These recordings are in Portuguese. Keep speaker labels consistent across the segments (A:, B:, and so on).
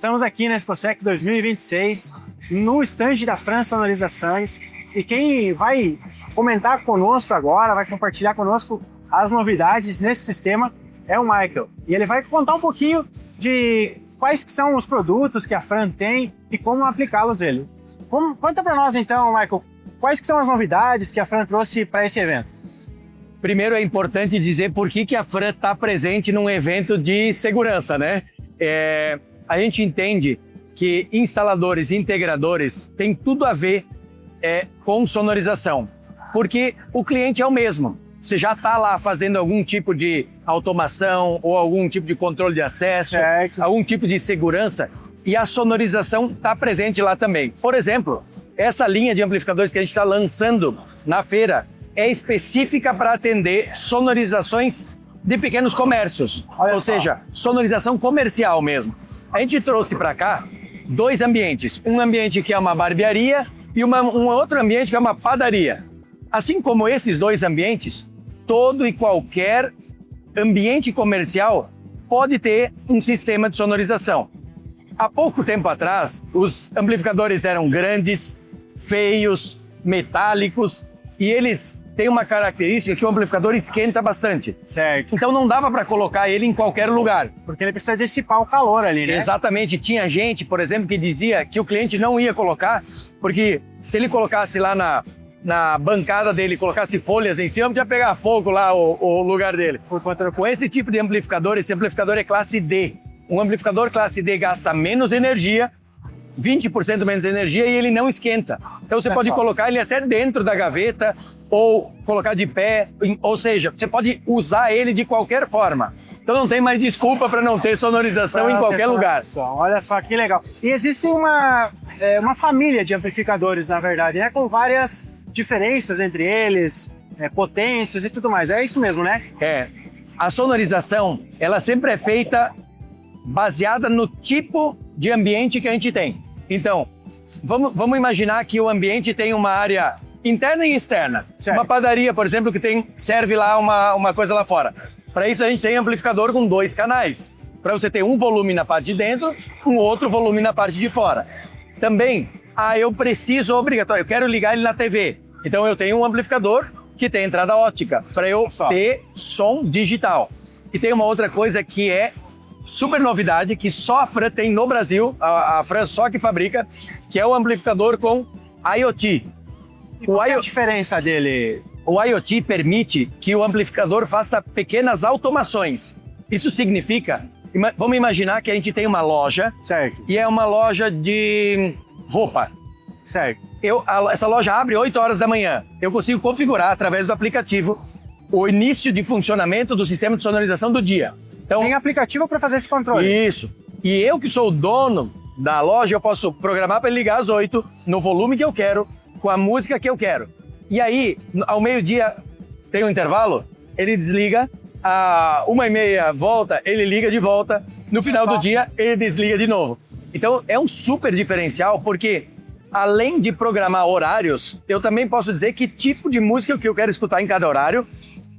A: estamos aqui na ExpoSec 2026, no stand da Fran Sonorizações, e quem vai comentar conosco agora, vai compartilhar conosco as novidades nesse sistema é o Michael. E ele vai contar um pouquinho de quais que são os produtos que a Fran tem e como aplicá-los ele. Conta para nós então, Michael, quais que são as novidades que a Fran trouxe para esse evento?
B: Primeiro é importante dizer por que a Fran está presente num evento de segurança, né? A gente entende que instaladores e integradores têm tudo a ver com sonorização, porque o cliente é o mesmo. Você já está lá fazendo algum tipo de automação ou algum tipo de controle de acesso, certo, algum tipo de segurança, e a sonorização está presente lá também. Por exemplo, essa linha de amplificadores que a gente está lançando na feira é específica para atender sonorizações de pequenos comércios, ou seja, sonorização comercial mesmo. A gente trouxe para cá dois ambientes, um ambiente que é uma barbearia e um outro ambiente que é uma padaria. Assim como esses dois ambientes, todo e qualquer ambiente comercial pode ter um sistema de sonorização. Há pouco tempo atrás, os amplificadores eram grandes, feios, metálicos, e eles têm uma característica que o amplificador esquenta bastante.
A: Certo.
B: Então não dava para colocar ele em qualquer lugar.
A: Porque ele precisa dissipar o calor ali, né?
B: Exatamente. Tinha gente, por exemplo, que dizia que o cliente não ia colocar, porque se ele colocasse lá na bancada dele, colocasse folhas em cima, podia pegar fogo lá o lugar dele. Com esse tipo de amplificador, esse amplificador é classe D. Um amplificador classe D gasta menos energia, 20% menos energia, e ele não esquenta. Então você pode colocar ele até dentro da gaveta ou colocar de pé, ou seja, você pode usar ele de qualquer forma. Então não tem mais desculpa para não ter sonorização em qualquer lugar.
A: Olha só que legal. E existe uma família de amplificadores, na verdade, né? Com várias diferenças entre eles, potências e tudo mais. É isso mesmo, né?
B: A sonorização, ela sempre é feita baseada no tipo de ambiente que a gente tem. Então, vamos imaginar que o ambiente tem uma área interna e externa. Certo. Uma padaria, por exemplo, que serve lá uma coisa lá fora. Para isso a gente tem amplificador com 2 canais. Para você ter um volume na parte de dentro, um outro volume na parte de fora. Também, eu preciso, obrigatório, eu quero ligar ele na TV. Então eu tenho um amplificador que tem entrada ótica, para eu ter som digital. E tem uma outra coisa que é super novidade, que só a Fran tem no Brasil, a Fran só que fabrica, que é o amplificador com IoT.
A: E qual é a diferença dele?
B: O IoT permite que o amplificador faça pequenas automações. Isso significa, vamos imaginar que a gente tem uma loja, certo, e é uma loja de roupa.
A: Certo.
B: Essa loja abre 8 horas da manhã. Eu consigo configurar através do aplicativo o início de funcionamento do sistema de sonorização do dia. Então,
A: tem aplicativo para fazer esse controle?
B: Isso. E eu que sou o dono da loja, eu posso programar para ele ligar às 8, no volume que eu quero, com a música que eu quero. E aí, ao meio-dia, tem um intervalo, ele desliga, à 1h30 volta, ele liga de volta, no final do dia, ele desliga de novo. Então, é um super diferencial, porque além de programar horários, eu também posso dizer que tipo de música que eu quero escutar em cada horário,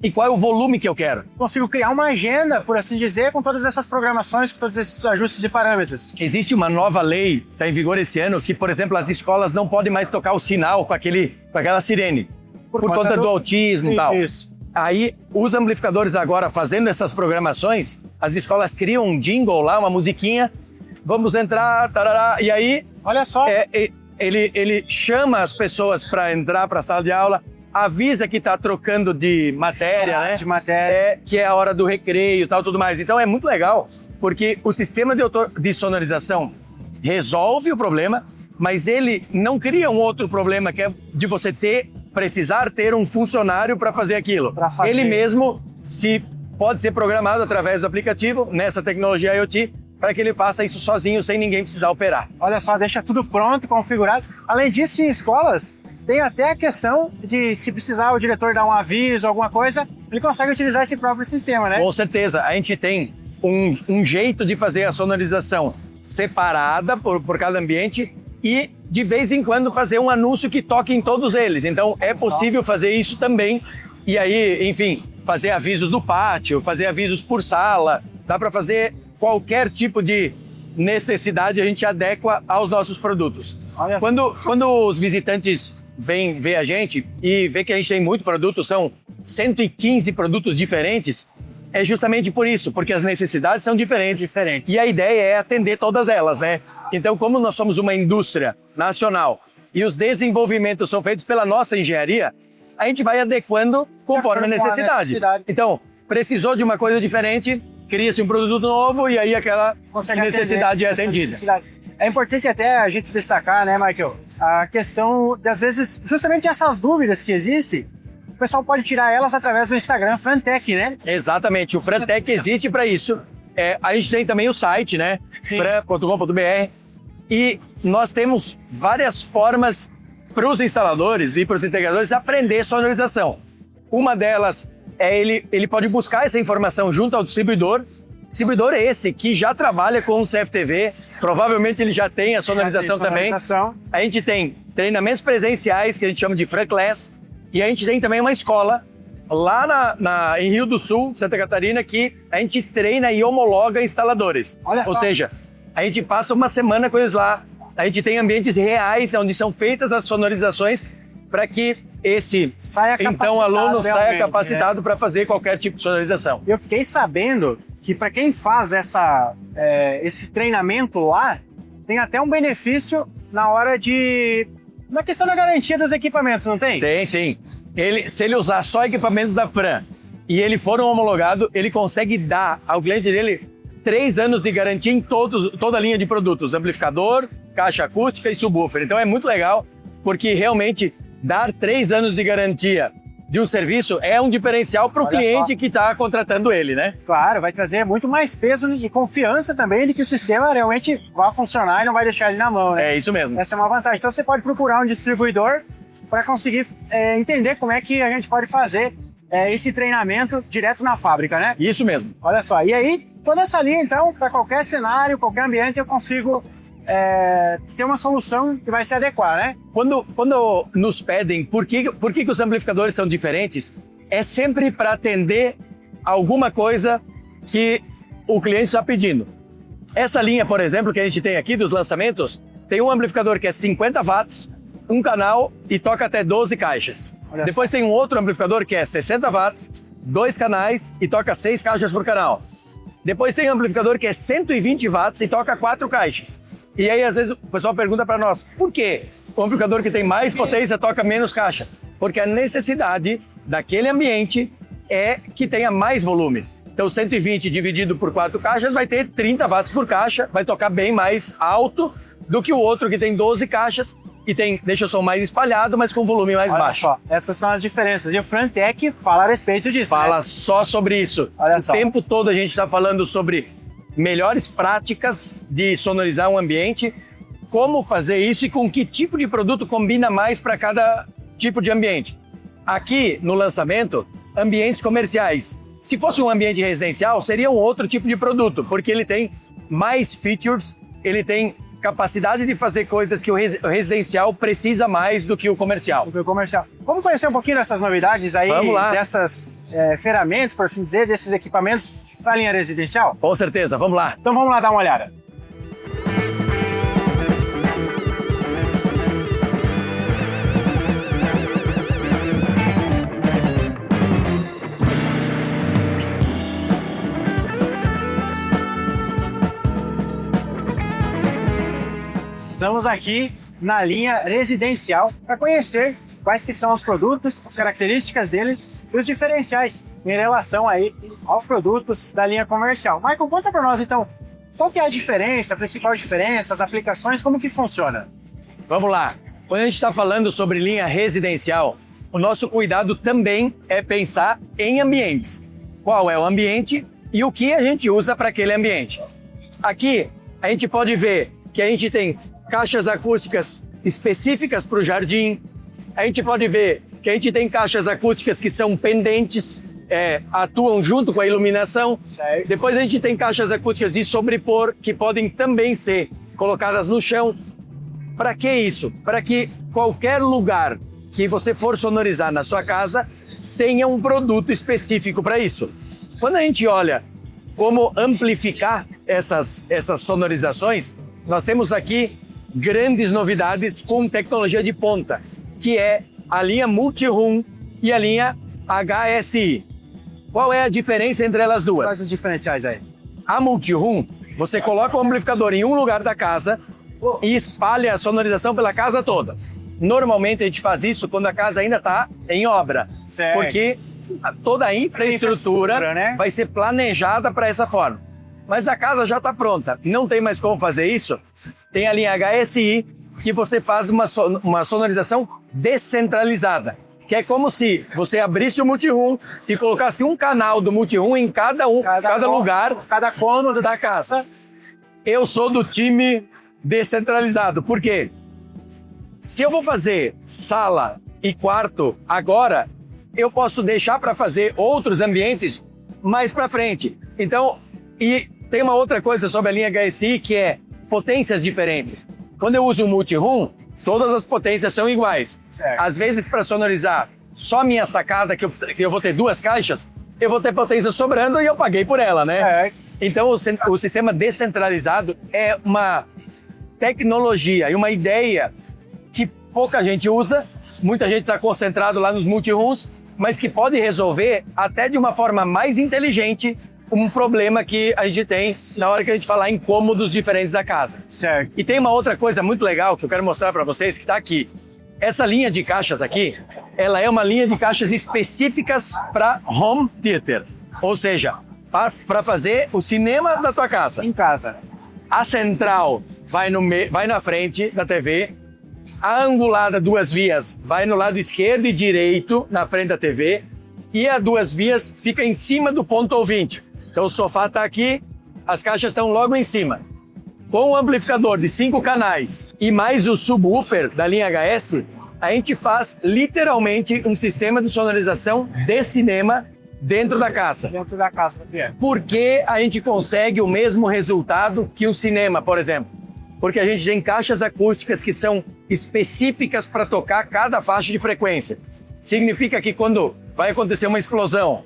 B: e qual é o volume que eu quero.
A: Consigo criar uma agenda, por assim dizer, com todas essas programações, com todos esses ajustes de parâmetros.
B: Existe uma nova lei, está em vigor esse ano, que, por exemplo, as escolas não podem mais tocar o sinal com aquela sirene, por conta do autismo e tal.
A: Isso.
B: Aí, os amplificadores agora, fazendo essas programações, as escolas criam um jingle lá, uma musiquinha, vamos entrar, tarará, e aí...
A: Olha só.
B: Ele chama as pessoas para entrar para a sala de aula, avisa que está trocando de matéria, né?
A: De matéria.
B: Que é a hora do recreio e tal, tudo mais. Então é muito legal, porque o sistema de sonorização resolve o problema, mas ele não cria um outro problema, que é de você precisar ter um funcionário para fazer aquilo. Ele mesmo pode ser programado através do aplicativo, nessa tecnologia IoT, para que ele faça isso sozinho, sem ninguém precisar operar.
A: Olha só, deixa tudo pronto, configurado. Além disso, em escolas, tem até a questão de, se precisar o diretor dar um aviso, alguma coisa, ele consegue utilizar esse próprio sistema, né?
B: Com certeza. A gente tem um jeito de fazer a sonorização separada por cada ambiente e, de vez em quando, fazer um anúncio que toque em todos eles. Então, é possível fazer isso também. E aí, enfim, fazer avisos do pátio, fazer avisos por sala. Dá para fazer qualquer tipo de necessidade a gente adequa aos nossos produtos.
A: Olha
B: Quando os visitantes vêm ver a gente e vê que a gente tem muito produto, são 115 produtos diferentes, é justamente por isso, porque as necessidades são diferentes. E a ideia é atender todas elas, né? Então, como nós somos uma indústria nacional e os desenvolvimentos são feitos pela nossa engenharia, a gente vai adequando conforme a necessidade. Então, precisou de uma coisa diferente, cria-se um produto novo e aí aquela necessidade é atendida.
A: É importante até a gente destacar, né, Michael, a questão das vezes, justamente essas dúvidas que existem, o pessoal pode tirar elas através do Instagram Frantec, né?
B: Exatamente, o Frantec existe para isso. A gente tem também o site, né? fran.com.br, e nós temos várias formas para os instaladores e para os integradores aprender sonorização. Uma delas é ele pode buscar essa informação junto ao distribuidor esse que já trabalha com o CFTV, provavelmente ele já tem a sonorização também. A gente tem treinamentos presenciais, que a gente chama de FranClass, e a gente tem também uma escola lá em Rio do Sul, Santa Catarina, que a gente treina e homologa instaladores.
A: Ou
B: seja, a gente passa uma semana com eles lá, a gente tem ambientes reais onde são feitas as sonorizações para que esse aluno saia capacitado para fazer qualquer tipo de sonorização.
A: Eu fiquei sabendo que para quem faz esse treinamento lá, tem até um benefício na questão da garantia dos equipamentos, não tem?
B: Tem, sim. Se ele usar só equipamentos da Fran e ele for um homologado, ele consegue dar ao cliente dele 3 anos de garantia em toda a linha de produtos, amplificador, caixa acústica e subwoofer. Então é muito legal, porque realmente dar 3 anos de garantia de um serviço é um diferencial para o cliente que está contratando ele, né?
A: Claro, vai trazer muito mais peso e confiança também de que o sistema realmente vai funcionar e não vai deixar ele na mão, né?
B: É isso mesmo.
A: Essa é uma vantagem. Então você pode procurar um distribuidor para conseguir entender como é que a gente pode fazer esse treinamento direto na fábrica, né?
B: Isso mesmo.
A: Olha só, e aí toda essa linha, então, para qualquer cenário, qualquer ambiente, eu consigo ter uma solução que vai se adequar, né?
B: Quando nos pedem por que os amplificadores são diferentes, é sempre para atender alguma coisa que o cliente está pedindo. Essa linha, por exemplo, que a gente tem aqui dos lançamentos, tem um amplificador que é 50 watts, um canal e toca até 12 caixas. Depois tem um outro amplificador que é 60 watts, 2 canais e toca 6 caixas por canal. Depois tem um amplificador que é 120 watts e toca 4 caixas. E aí, às vezes, o pessoal pergunta para nós, por quê? O amplificador que tem mais potência toca menos caixa? Porque a necessidade daquele ambiente é que tenha mais volume. Então, 120 dividido por 4 caixas vai ter 30 watts por caixa, vai tocar bem mais alto do que o outro que tem 12 caixas e deixa o som mais espalhado, mas com volume mais baixo.
A: Olha só, essas são as diferenças. E o Frantec fala a respeito disso,
B: Fala só sobre isso. O tempo todo a gente está falando sobre melhores práticas de sonorizar um ambiente, como fazer isso e com que tipo de produto combina mais para cada tipo de ambiente. Aqui, no lançamento, ambientes comerciais. Se fosse um ambiente residencial, seria um outro tipo de produto, porque ele tem mais features, ele tem capacidade de fazer coisas que o residencial precisa mais do que o comercial.
A: Vamos conhecer um pouquinho dessas novidades aí,
B: Vamos lá.
A: Dessas ferramentas, por assim dizer, desses equipamentos para a linha residencial?
B: Com certeza, vamos lá.
A: Então vamos lá dar uma olhada. Estamos aqui na linha residencial para conhecer quais que são os produtos, as características deles e os diferenciais em relação aí aos produtos da linha comercial. Michael, conta para nós então, qual que é a diferença, a principal diferença, as aplicações, como que funciona?
B: Vamos lá. Quando a gente está falando sobre linha residencial, o nosso cuidado também é pensar em ambientes. Qual é o ambiente e o que a gente usa para aquele ambiente. Aqui a gente pode ver que a gente tem caixas acústicas específicas para o jardim. A gente pode ver que a gente tem caixas acústicas que são pendentes, atuam junto com a iluminação.
A: Certo.
B: Depois a gente tem caixas acústicas de sobrepor, que podem também ser colocadas no chão. Para que isso? Para que qualquer lugar que você for sonorizar na sua casa tenha um produto específico para isso. Quando a gente olha como amplificar essas sonorizações, nós temos aqui grandes novidades com tecnologia de ponta, que é a linha Multiroom e a linha HSI. Qual é a diferença entre elas duas?
A: Quais os diferenciais aí?
B: A Multiroom, você coloca o amplificador em um lugar da casa e espalha a sonorização pela casa toda. Normalmente a gente faz isso quando a casa ainda está em obra,
A: certo.
B: Porque toda a infraestrutura
A: né?
B: vai ser planejada para essa forma. Mas a casa já está pronta, não tem mais como fazer isso. Tem a linha HSI, que você faz uma sonorização descentralizada, que é como se você abrisse o Multiroom e colocasse um canal do Multiroom em cada lugar,
A: cada cômodo
B: da casa. Eu sou do time descentralizado, por quê? Se eu vou fazer sala e quarto agora, eu posso deixar para fazer outros ambientes mais para frente. Então, e tem uma outra coisa sobre a linha HSI, que é potências diferentes. Quando eu uso o Multiroom, todas as potências são iguais.
A: Certo.
B: Às vezes, para sonorizar só minha sacada, que eu vou ter 2 caixas, eu vou ter potência sobrando e eu paguei por ela, né?
A: Certo.
B: Então, o sistema descentralizado é uma tecnologia e uma ideia que pouca gente usa, muita gente está concentrado lá nos Multirooms, mas que pode resolver até de uma forma mais inteligente um problema que a gente tem na hora que a gente falar em cômodos diferentes da casa.
A: Certo.
B: E tem uma outra coisa muito legal que eu quero mostrar para vocês, que está aqui. Essa linha de caixas aqui, ela é uma linha de caixas específicas para home theater, ou seja, para fazer o cinema da tua casa.
A: Em casa.
B: A central vai na frente da TV, a angulada 2 vias vai no lado esquerdo e direito na frente da TV e a 2 vias fica em cima do ponto ouvinte. Então o sofá está aqui, as caixas estão logo em cima. Com o amplificador de 5 canais e mais o subwoofer da linha HS, a gente faz literalmente um sistema de sonorização de cinema dentro da casa.
A: Dentro da casa, Gabriel.
B: Porque a gente consegue o mesmo resultado que o cinema, por exemplo. Porque a gente tem caixas acústicas que são específicas para tocar cada faixa de frequência. Significa que quando vai acontecer uma explosão,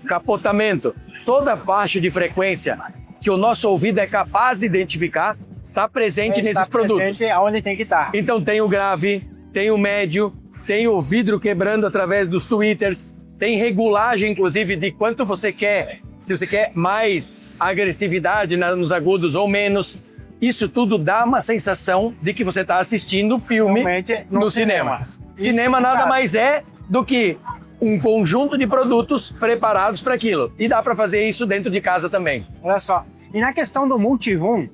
B: capotamento, toda faixa de frequência que o nosso ouvido é capaz de identificar está presente nesses produtos.
A: Presente aonde tem que estar.
B: Então tem o grave, tem o médio, tem o vidro quebrando através dos tweeters, tem regulagem, inclusive, de quanto você quer, se você quer mais agressividade nos agudos ou menos. Isso tudo dá uma sensação de que você está assistindo o filme no cinema. Cinema nada mais é do que um conjunto de produtos preparados para aquilo. E dá para fazer isso dentro de casa também.
A: Olha só. E na questão do Multiroom,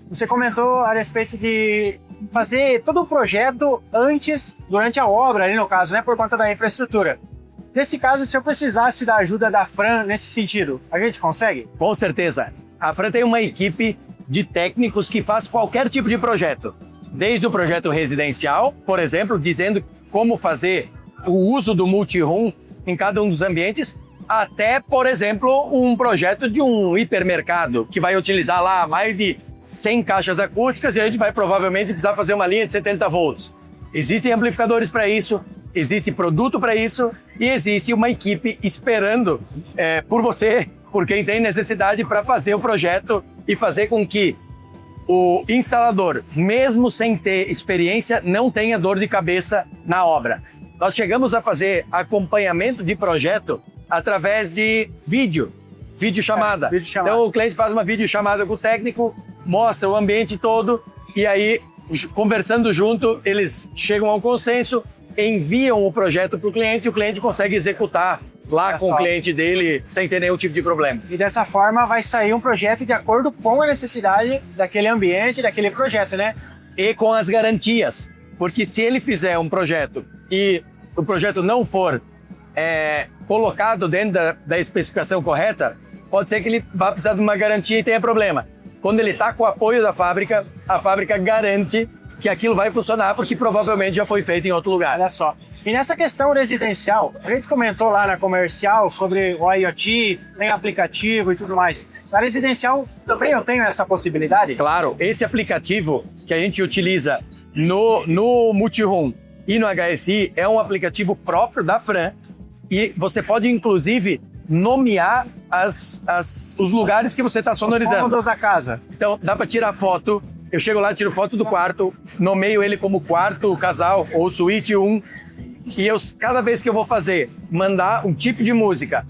A: você comentou a respeito de fazer todo o projeto antes, durante a obra, ali no caso, né, por conta da infraestrutura. Nesse caso, se eu precisasse da ajuda da Fran nesse sentido, a gente consegue?
B: Com certeza. A Fran tem uma equipe de técnicos que faz qualquer tipo de projeto. Desde o projeto residencial, por exemplo, dizendo como fazer o uso do Multiroom em cada um dos ambientes, até, por exemplo, um projeto de um hipermercado que vai utilizar lá mais de 100 caixas acústicas e a gente vai provavelmente precisar fazer uma linha de 70 volts. Existem amplificadores para isso, existe produto para isso e existe uma equipe esperando por você, por quem tem necessidade para fazer o projeto e fazer com que o instalador, mesmo sem ter experiência, não tenha dor de cabeça na obra. Nós chegamos a fazer acompanhamento de projeto através de videochamada. Então o cliente faz uma videochamada com o técnico, mostra o ambiente todo e aí, conversando junto, eles chegam a um consenso, enviam o projeto para o cliente e o cliente consegue executar lá com o cliente dele sem ter nenhum tipo de problema.
A: E dessa forma vai sair um projeto de acordo com a necessidade daquele ambiente, daquele projeto, né?
B: E com as garantias. Porque se ele fizer um projeto e o projeto não for colocado dentro da especificação correta, pode ser que ele vá precisar de uma garantia e tenha problema. Quando ele está com o apoio da fábrica, a fábrica garante que aquilo vai funcionar porque provavelmente já foi feito em outro lugar.
A: Olha só. E nessa questão residencial, a gente comentou lá na comercial sobre o IoT, tem aplicativo e tudo mais. Na residencial também eu tenho essa possibilidade?
B: Claro, esse aplicativo que a gente utiliza no Multiroom e no HSI é um aplicativo próprio da Fran e você pode inclusive nomear os lugares que você está sonorizando. Os
A: cômodos da casa.
B: Então, dá para tirar foto. Eu chego lá, tiro foto do quarto, nomeio ele como quarto, casal ou suíte 1. E cada vez que eu vou mandar um tipo de música,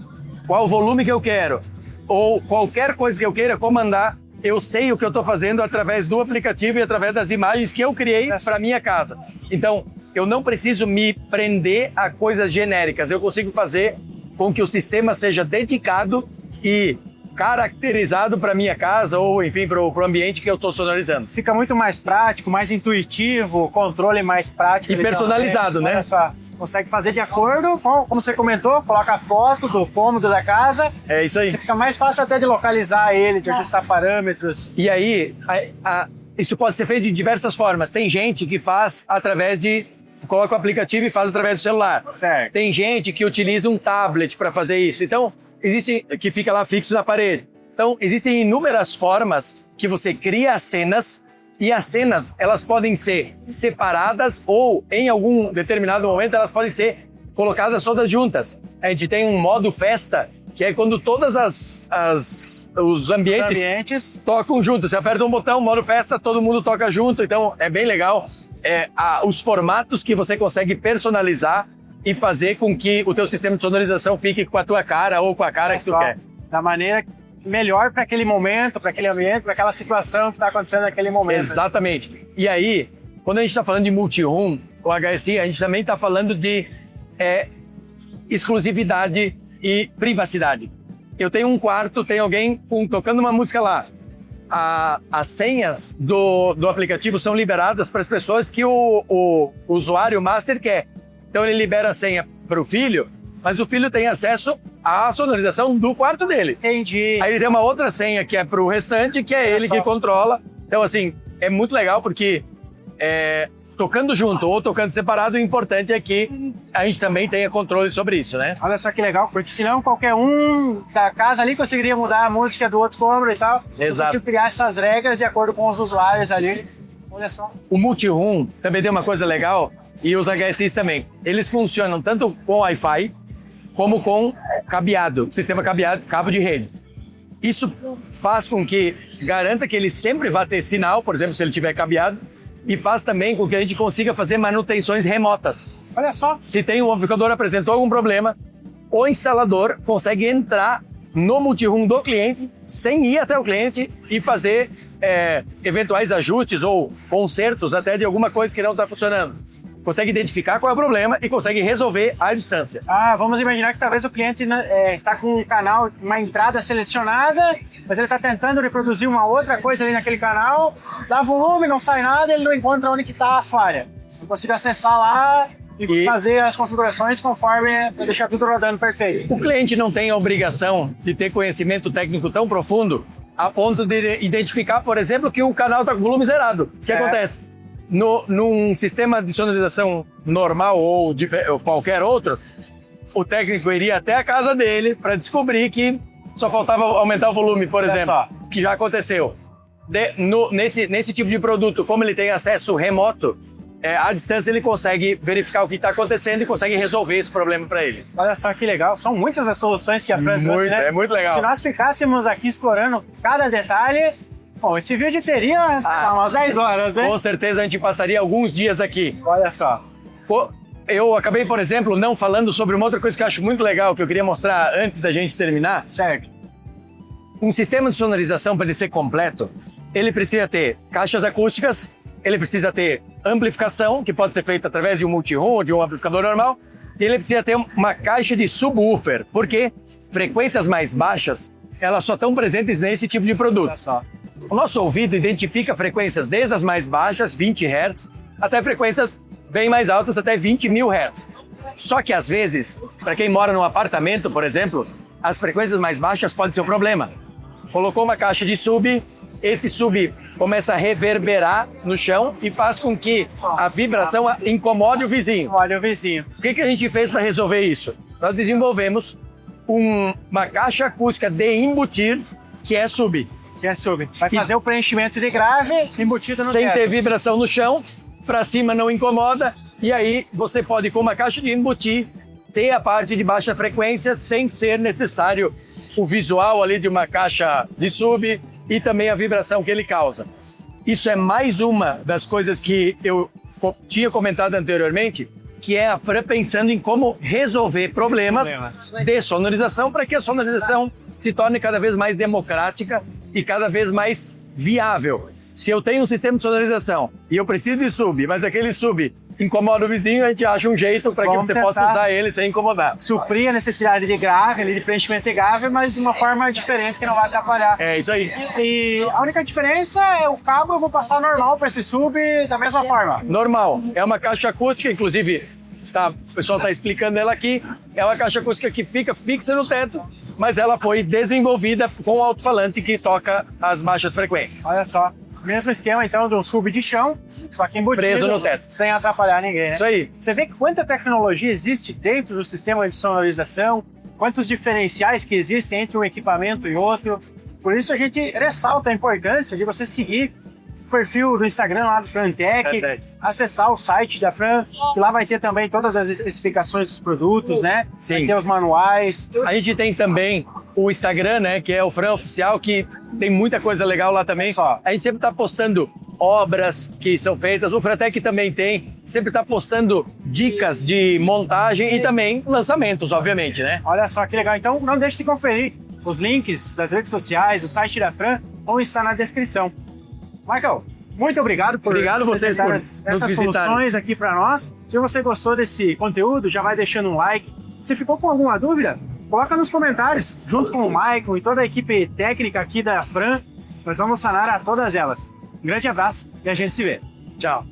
B: qual o volume que eu quero, ou qualquer coisa que eu queira comandar, eu sei o que eu estou fazendo através do aplicativo e através das imagens que eu criei para minha casa. Então, eu não preciso me prender a coisas genéricas. Eu consigo fazer com que o sistema seja dedicado e caracterizado para minha casa ou, enfim, para o ambiente que eu estou sonorizando.
A: Fica muito mais prático, mais intuitivo, controle mais prático.
B: E personalizado, né?
A: Olha só, consegue fazer de acordo com, como você comentou, coloca a foto do cômodo da casa.
B: É isso aí.
A: Fica mais fácil até de localizar ele, de ajustar parâmetros.
B: E aí, isso pode ser feito de diversas formas. Tem gente que faz através coloca o aplicativo e faz através do celular.
A: Certo.
B: Tem gente que utiliza um tablet para fazer isso. Então, que fica lá fixo na parede. Então, existem inúmeras formas que você cria as cenas e as cenas, elas podem ser separadas ou, em algum determinado momento, elas podem ser colocadas todas juntas. A gente tem um modo festa, que é quando todas os ambientes tocam juntos. Você aperta um botão, modo festa, todo mundo toca junto. Então, é bem legal. Os formatos que você consegue personalizar e fazer com que o teu sistema de sonorização fique com a tua cara ou com a cara que tu quer.
A: Da maneira melhor para aquele momento, para aquele ambiente, para aquela situação que está acontecendo naquele momento.
B: Exatamente. E aí, quando a gente está falando de multi-room, o HSI, a gente também está falando de exclusividade e privacidade. Eu tenho um quarto, tem alguém tocando uma música lá. As senhas do aplicativo são liberadas para as pessoas que o usuário master quer. Então ele libera a senha para o filho, mas o filho tem acesso à sonorização do quarto dele.
A: Entendi.
B: Aí ele tem uma outra senha que é para o restante, que é ele que controla. Então, assim, é muito legal porque tocando junto ou tocando separado, o importante é que a gente também tenha controle sobre isso, né?
A: Olha só que legal, porque senão qualquer um da casa ali conseguiria mudar a música do outro cômodo e tal.
B: Exato.
A: Eu consigo criar essas regras de acordo com os usuários ali. Olha só.
B: O multi-room também tem uma coisa legal, e os HSIs também. Eles funcionam tanto com Wi-Fi como com cabeado, sistema cabeado, cabo de rede. Isso faz com que garanta que ele sempre vá ter sinal, por exemplo, se ele tiver cabeado, e faz também com que a gente consiga fazer manutenções remotas.
A: Olha só.
B: Se tem um amplificador apresentou algum problema, o instalador consegue entrar no multi-room do cliente sem ir até o cliente e fazer eventuais ajustes ou consertos até de alguma coisa que não está funcionando. Consegue identificar qual é o problema e consegue resolver à distância.
A: Vamos imaginar que talvez o cliente está com um canal, uma entrada selecionada, mas ele está tentando reproduzir uma outra coisa ali naquele canal, dá volume, não sai nada, ele não encontra onde que está a falha. Eu consigo acessar lá e fazer as configurações conforme deixar tudo rodando perfeito.
B: O cliente não tem a obrigação de ter conhecimento técnico tão profundo a ponto de identificar, por exemplo, que o canal está com volume zerado. O que acontece? Num sistema de sonorização normal ou qualquer outro, o técnico iria até a casa dele para descobrir que só faltava aumentar o volume, por exemplo, que já aconteceu. Nesse tipo de produto, como ele tem acesso remoto, à distância ele consegue verificar o que está acontecendo e consegue resolver esse problema para ele.
A: Olha só que legal, são muitas as soluções que a Fran trouxe, né?
B: É muito legal.
A: Se nós ficássemos aqui explorando cada detalhe, bom, esse vídeo teria umas 10 horas, né?
B: Com certeza a gente passaria alguns dias aqui.
A: Olha só.
B: Eu acabei, por exemplo, não falando sobre uma outra coisa que eu acho muito legal, que eu queria mostrar antes da gente terminar.
A: Certo.
B: Um sistema de sonorização, para ele ser completo, ele precisa ter caixas acústicas, ele precisa ter amplificação, que pode ser feita através de um multi-room ou de um amplificador normal, e ele precisa ter uma caixa de subwoofer, porque frequências mais baixas, elas só estão presentes nesse tipo de produto.
A: Olha só.
B: O nosso ouvido identifica frequências desde as mais baixas, 20 Hz, até frequências bem mais altas, até 20.000 Hz. Só que às vezes, para quem mora num apartamento, por exemplo, as frequências mais baixas podem ser um problema. Colocou uma caixa de sub, esse sub começa a reverberar no chão e faz com que a vibração incomode o vizinho.
A: Olha o vizinho.
B: O que a gente fez para resolver isso? Nós desenvolvemos uma caixa acústica de embutir, que é sub.
A: Vai fazer o preenchimento de grave embutido no teto.
B: Sem ter vibração no chão, para cima não incomoda, e aí você pode, com uma caixa de embutir, manter a parte de baixa frequência sem ser necessário o visual ali de uma caixa de sub e também a vibração que ele causa. Isso é mais uma das coisas que eu tinha comentado anteriormente, que é a Fran pensando em como resolver problemas de sonorização para que a sonorização se torne cada vez mais democrática e cada vez mais viável. Se eu tenho um sistema de sonorização e eu preciso de sub, mas aquele sub incomoda o vizinho, a gente acha um jeito para que você possa usar ele sem incomodar.
A: Suprir a necessidade de grave, de preenchimento de grave, mas de uma forma diferente que não vai atrapalhar.
B: É isso aí.
A: E a única diferença é o cabo eu vou passar normal para esse sub da mesma forma.
B: Normal. É uma caixa acústica, inclusive, tá, o pessoal está explicando ela aqui, é uma caixa acústica que fica fixa no teto, mas ela foi desenvolvida com o alto-falante que toca as baixas frequências.
A: Olha só. Mesmo esquema, então, de um sub de chão, só que embutido,
B: preso no teto,
A: sem atrapalhar ninguém, né?
B: Isso aí.
A: Você vê quanta tecnologia existe dentro do sistema de sonorização, quantos diferenciais que existem entre um equipamento e outro. Por isso a gente ressalta a importância de você seguir o perfil do Instagram lá do Frantec, acessar o site da Fran, que lá vai ter também todas as especificações dos produtos, né?
B: Sim.
A: Vai ter os manuais.
B: A gente tem também o Instagram, né, que é o Fran Oficial, que tem muita coisa legal lá também. A gente sempre está postando obras que são feitas, o Frantec também tem, sempre está postando dicas de montagem e também lançamentos, obviamente, né?
A: Olha só que legal, então não deixe de conferir os links das redes sociais, o site da Fran, vão estar na descrição. Michael, muito obrigado por
B: vocês por
A: essas
B: nos
A: soluções aqui para nós. Se você gostou desse conteúdo, já vai deixando um like. Se ficou com alguma dúvida, coloca nos comentários, junto com o Michael e toda a equipe técnica aqui da Fran. Nós vamos sanar a todas elas. Um grande abraço e a gente se vê. Tchau.